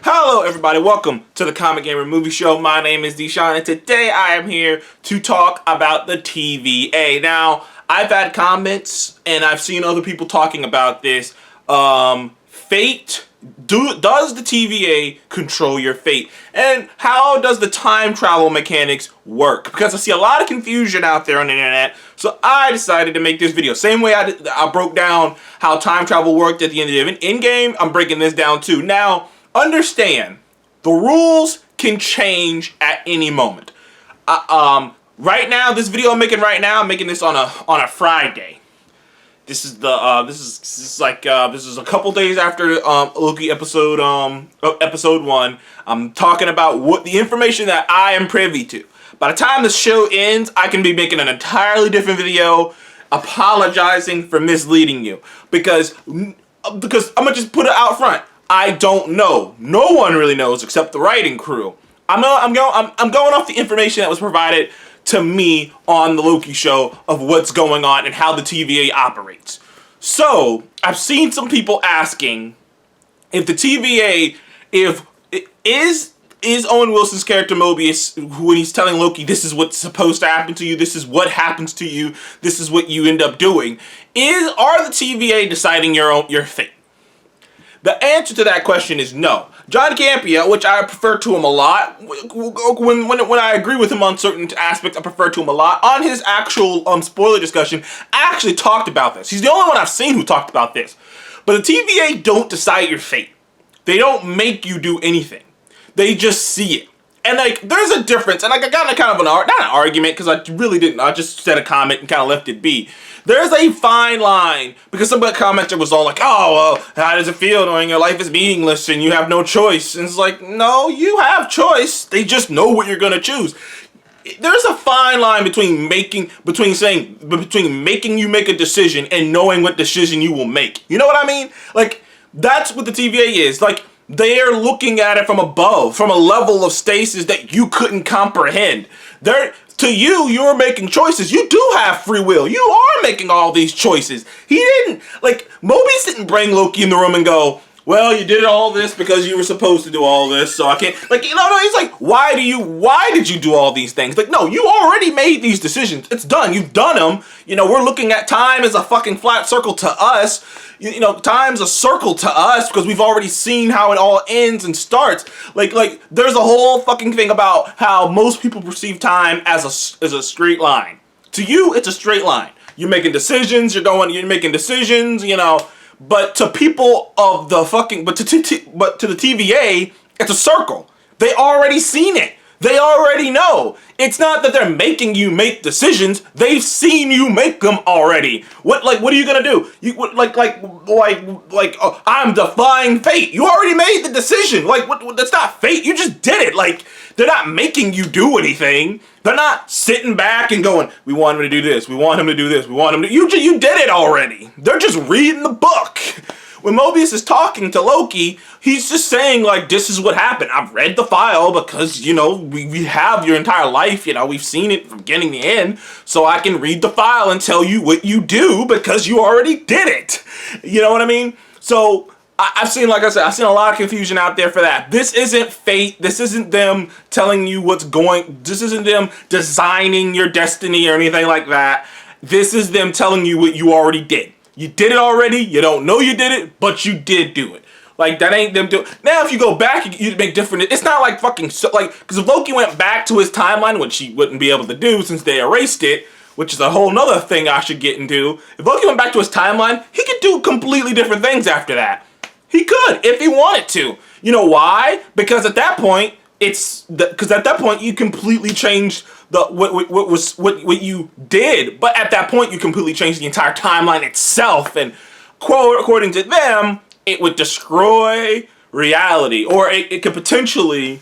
Hello everybody, welcome to the Comic Gamer Movie Show. My name is Deshaun and today I am here to talk about the TVA. Now, I've had comments and I've seen other people talking about this. Fate, does the TVA control your fate? And how does the time travel mechanics work? Because I see a lot of confusion out there on the internet, so I decided to make this video. Same way I broke down how time travel worked at the end of the in-game, I'm breaking this down too. Now, understand, the rules can change at any moment. Right now, this video I'm making right now, I'm making this on a Friday. This is a couple days after Loki episode 1. I'm talking about what the information that I am privy to. By the time the show ends, I can be making an entirely different video apologizing for misleading you because I'm gonna just put it out front. I don't know. No one really knows except the writing crew. I'm going off the information that was provided to me on the Loki show of what's going on and how the TVA operates. So, I've seen some people asking if the TVA, is Owen Wilson's character Mobius, when he's telling Loki, this is what's supposed to happen to you, this is what happens to you, this is what you end up doing, are the TVA deciding your fate? The answer to that question is no. John Campea, which I prefer to him a lot, when I agree with him on certain aspects, I prefer to him a lot. On his actual spoiler discussion, I actually talked about this. He's the only one I've seen who talked about this. But the TVA don't decide your fate. They don't make you do anything. They just see it. And like, there's a difference, and like, I got kind of not an argument, because I really didn't, I just said a comment and kind of left it be. There's a fine line, because some commenter was all like, oh, well, how does it feel knowing your life is meaningless and you have no choice? And it's like, no, you have choice. They just know what you're gonna choose. There's a fine line between making you make a decision and knowing what decision you will make. You know what I mean? Like, that's what the TVA is. Like, they're looking at it from above, from a level of stasis that you couldn't comprehend. To you, you're making choices. You do have free will. You are making all these choices. He didn't, like, Mobius didn't bring Loki in the room and go, well, you did all this because you were supposed to do all this, so I can't, like, no, he's like, why did you do all these things? Like, no, you already made these decisions. It's done. You've done them. You know, we're looking at time as a fucking flat circle to us. You know, time's a circle to us because we've already seen how it all ends and starts. Like, there's a whole fucking thing about how most people perceive time as a straight line. To you, it's a straight line. You're making decisions, you're making decisions, you know, but to people of the fucking, but to the TVA, it's a circle. They already seen it. They already know. It's not that they're making you make decisions. They've seen you make them already. What are you gonna do? I'm defying fate. You already made the decision. That's not fate. You just did it. Like, they're not making you do anything. They're not sitting back and going, we want him to do this. We want him to do this. We want him to. You did it already. They're just reading the book. When Mobius is talking to Loki, he's just saying, like, this is what happened. I've read the file because, you know, we have your entire life, you know, we've seen it from beginning to end, so I can read the file and tell you what you do because you already did it. You know what I mean? So, I've seen, like I said, I've seen a lot of confusion out there for that. This isn't fate. This isn't them telling you this isn't them designing your destiny or anything like that. This is them telling you what you already did. You did it already, you don't know you did it, but you did do it. Like, that ain't them doing. Now, if you go back, you'd make different. It's not like fucking, because if Loki went back to his timeline, which he wouldn't be able to do since they erased it, which is a whole nother thing I should get into. If Loki went back to his timeline, he could do completely different things after that. He could, if he wanted to. You know why? Because at that point, you completely changed what you did, but at that point you completely changed the entire timeline itself, and quote, according to them, it would destroy reality, or it could potentially,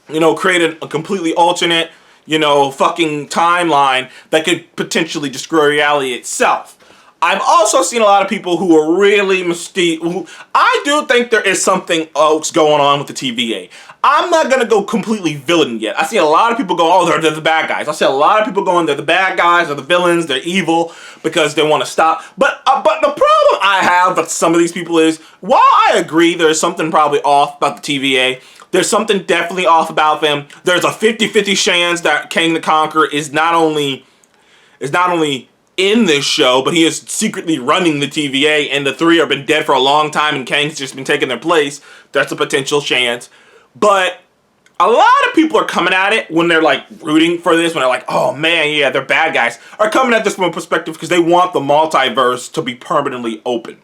you know, create a completely alternate, you know, fucking timeline that could potentially destroy reality itself. I've also seen a lot of people who are really I do think there is something else going on with the TVA. I'm not going to go completely villain yet. I see a lot of people go, oh, they're the bad guys. I see a lot of people going, they're the bad guys, they're the villains, they're evil because they want to stop. But the problem I have with some of these people is, while I agree there's something probably off about the TVA, there's something definitely off about them. There's a 50-50 chance that Kang the Conqueror is not only in this show, but he is secretly running the TVA, and the three have been dead for a long time, and Kang's just been taking their place. That's a potential chance. But a lot of people are coming at it when they're like rooting for this, when they're like, oh man, yeah, they're bad guys, are coming at this from a perspective because they want the multiverse to be permanently open.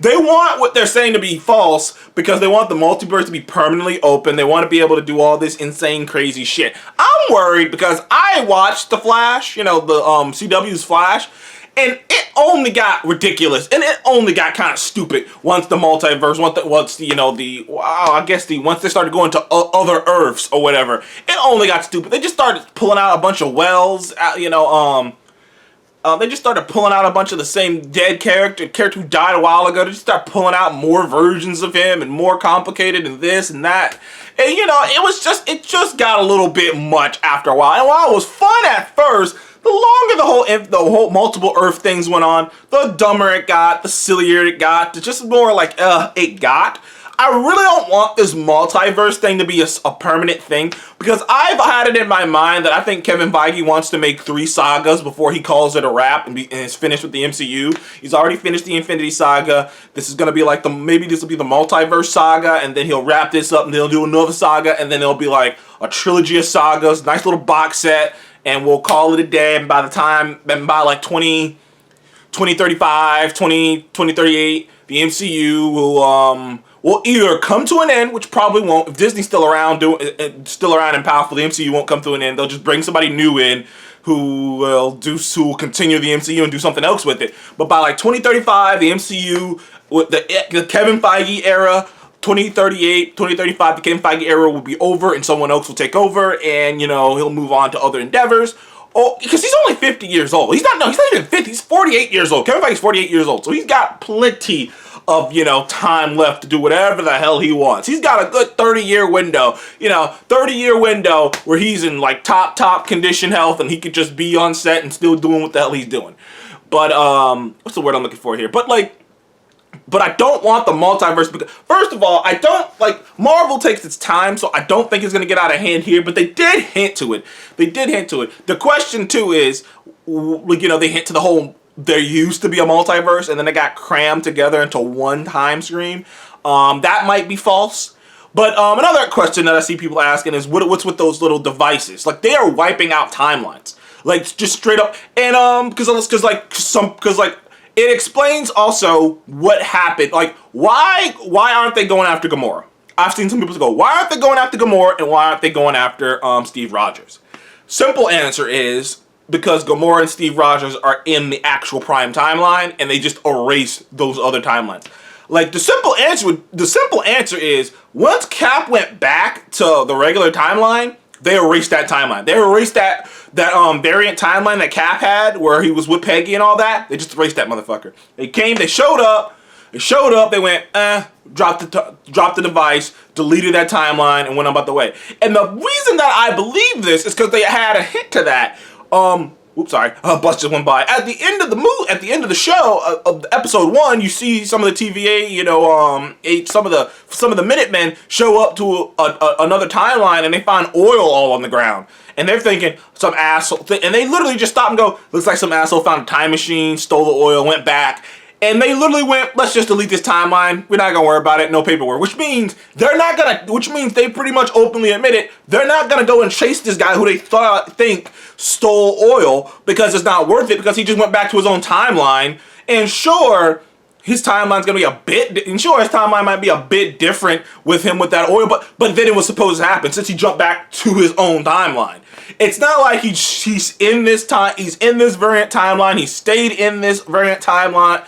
They want what they're saying to be false because they want the multiverse to be permanently open. They want to be able to do all this insane, crazy shit. I'm worried because I watched The Flash, you know, the CW's Flash, and it only got ridiculous, and it only got kind of stupid once the multiverse, once they started going to other Earths or whatever, it only got stupid. They just started pulling out a bunch of wells, they just started pulling out a bunch of the same dead character who died a while ago. They just started pulling out more versions of him and more complicated and this and that. And it just got a little bit much after a while. And while it was fun at first, the longer the whole multiple Earth things went on, the dumber it got, the sillier it got, just more like it got. I really don't want this multiverse thing to be a permanent thing, because I've had it in my mind that I think Kevin Feige wants to make 3 sagas before he calls it a wrap and is finished with the MCU. He's already finished the Infinity Saga. This is going to be like maybe this will be the multiverse saga, and then he'll wrap this up and he'll do another saga, and then it'll be like a trilogy of sagas, nice little box set, and we'll call it a day. And by like 2035, 2038, the MCU will either come to an end, which probably won't. If Disney's still around and powerful, the MCU won't come to an end. They'll just bring somebody new in who will continue the MCU and do something else with it. But by like 2035, the MCU with the Kevin Feige era, 2038, 2035, the Kevin Feige era will be over, and someone else will take over, and he'll move on to other endeavors. Oh, because he's only 50 years old. He's not even 50. He's 48 years old. Kevin Feige's 48 years old, so he's got plenty of time left to do whatever the hell he wants. He's got a good 30-year window, 30-year window where he's in like top condition health, and he could just be on set and still doing what the hell he's doing. But what's the word I'm looking for here? But I don't want the multiverse because, first of all, I don't Marvel takes its time, so I don't think it's gonna get out of hand here. But they did hint to it. The question too is, they hint to the whole. There used to be a multiverse, and then they got crammed together into one time stream. That might be false. But another question that I see people asking is, what's with those little devices? Like, they are wiping out timelines, like just straight up. And because it explains also what happened. Like, why aren't they going after Gamora? I've seen some people go, why aren't they going after Gamora, and why aren't they going after Steve Rogers? Simple answer is, because Gamora and Steve Rogers are in the actual Prime timeline, and they just erase those other timelines. Like, the simple answer is, once Cap went back to the regular timeline, they erased that timeline. They erased that variant timeline that Cap had, where he was with Peggy and all that. They just erased that motherfucker. They showed up, they went, dropped the device, deleted that timeline, and went about the way. And the reason that I believe this is because they had a hint to that. Bus just went by. At the end of the show, of episode 1, you see some of the TVA, some of the Minutemen show up to another timeline, and they find oil all on the ground. And they're thinking some asshole, and they literally just stop and go, looks like some asshole found a time machine, stole the oil, went back. And they literally went, let's just delete this timeline. We're not going to worry about it. No paperwork. Which means they pretty much openly admit it. They're not going to go and chase this guy who they think stole oil, because it's not worth it, because he just went back to his own timeline. And sure, his timeline might be a bit different with him with that oil, but then it was supposed to happen since he jumped back to his own timeline. It's not like he's in this variant timeline. He stayed in this variant timeline.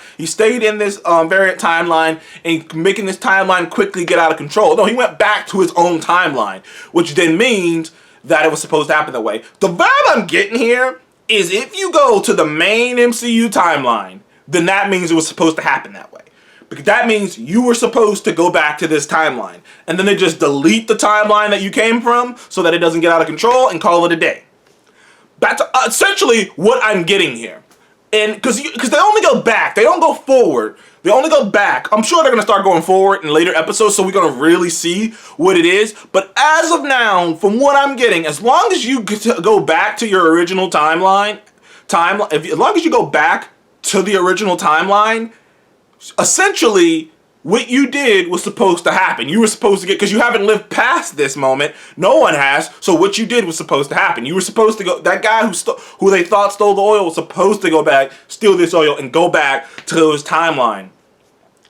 And making this timeline quickly get out of control. No, he went back to his own timeline, which then means that it was supposed to happen that way. The vibe I'm getting here is, if you go to the main MCU timeline, then that means it was supposed to happen that way. Because that means you were supposed to go back to this timeline. And then they just delete the timeline that you came from so that it doesn't get out of control and call it a day. That's essentially what I'm getting here. And because they only go back. They don't go forward. They only go back. I'm sure they're going to start going forward in later episodes, so we're going to really see what it is. But as of now, from what I'm getting, as long as you go back to your original timeline, as long as you go back to the original timeline, essentially, what you did was supposed to happen. You were supposed to get, because you haven't lived past this moment. No one has. So what you did was supposed to happen. You were supposed to go. That guy who they thought stole the oil was supposed to go back, steal this oil, and go back to his timeline.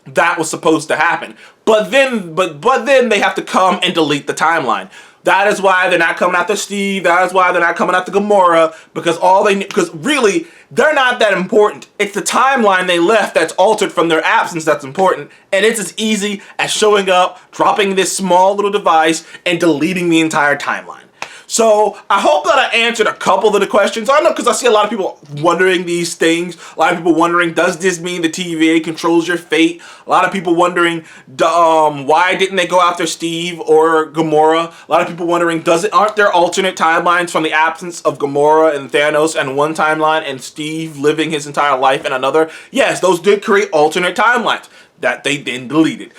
That was supposed to happen. But then they have to come and delete the timeline. That is why they're not coming after Steve. That is why they're not coming after Gamora. Because really, they're not that important. It's the timeline they left that's altered from their absence that's important. And it's as easy as showing up, dropping this small little device, and deleting the entire timeline. So I hope that I answered a couple of the questions. I know, because I see a lot of people wondering these things. A lot of people wondering, does this mean the TVA controls your fate? A lot of people wondering, why didn't they go after Steve or Gamora? A lot of people wondering, aren't there alternate timelines from the absence of Gamora and Thanos and one timeline and Steve living his entire life in another? Yes, those did create alternate timelines that they then deleted.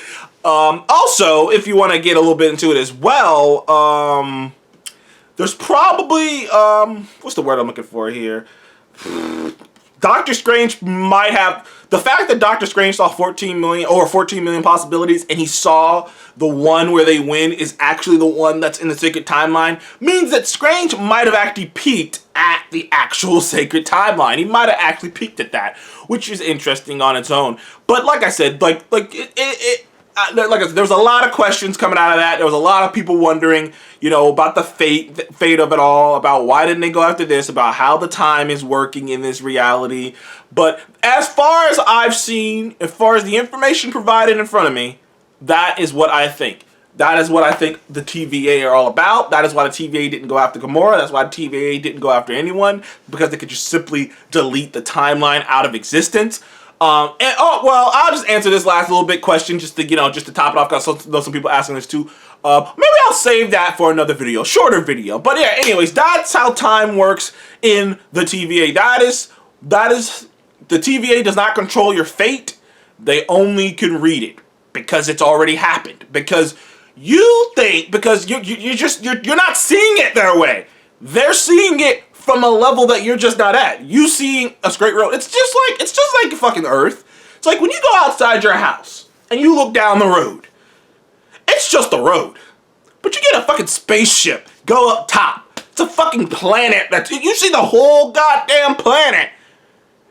Also, if you want to get a little bit into it as well, there's probably, what's the word I'm looking for here? Doctor Strange might have, the fact that Doctor Strange saw 14 million possibilities and he saw the one where they win is actually the one that's in the sacred timeline means that Strange might have actually peeked at the actual sacred timeline. He might have actually peeked at that, which is interesting on its own. But like I said, there's a lot of questions coming out of that. There was a lot of people wondering, about the fate of it all, about why didn't they go after this, about how the time is working in this reality. But as far as I've seen, as far as the information provided in front of me, that is what I think. That is what I think the TVA are all about. That is why the TVA didn't go after Gamora. That's why the TVA didn't go after anyone, because they could just simply delete the timeline out of existence. I'll just answer this last little bit question just to top it off, because I know some people asking this too. Maybe I'll save that for another video, shorter video. But yeah, anyways, that's how time works in the TVA. That is the TVA does not control your fate. They only can read it because it's already happened. Because you think, because you're not seeing it their way. They're seeing it from a level that you're just not at. You seeing a straight road. It's just like fucking Earth. It's like when you go outside your house and you look down the road. It's just a road. But you get a fucking spaceship, go up top. It's a fucking planet. You see the whole goddamn planet.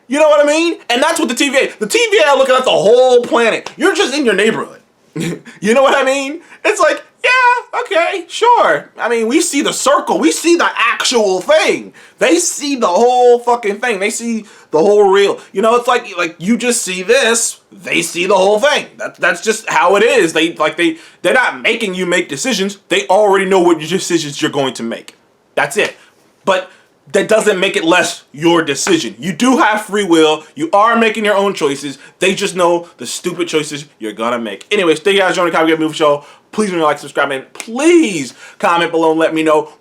You know what I mean? And that's what the TVA. The TVA are looking at the whole planet. You're just in your neighborhood. You know what I mean? It's like, yeah, okay, sure. I mean, we see the circle. We see the actual thing. They see the whole fucking thing. They see the whole reel. It's like you just see this. They see the whole thing. That's just how it is. They're not making you make decisions. They already know what decisions you're going to make. That's it. But that doesn't make it less your decision. You do have free will. You are making your own choices. They just know the stupid choices you're gonna make. Anyways, thank you guys for joining the Comic Get Movie Show. Please remember to like, subscribe, and please comment below and let me know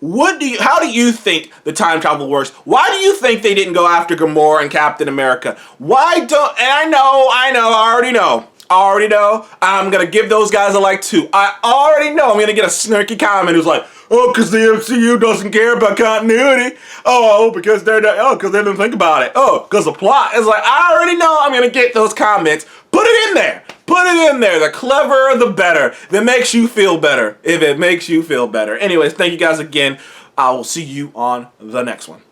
how do you think the time travel works? Why do you think they didn't go after Gamora and Captain America? And I already know. I'm gonna give those guys a like too. I already know I'm gonna get a snarky comment who's like, oh, because the MCU doesn't care about continuity. Oh, because they didn't think about it. Oh, because the plot. It's like, I already know I'm gonna get those comments. Put it in there. Put it in there. The cleverer, the better. That makes you feel better. If it makes you feel better. Anyways, thank you guys again. I will see you on the next one.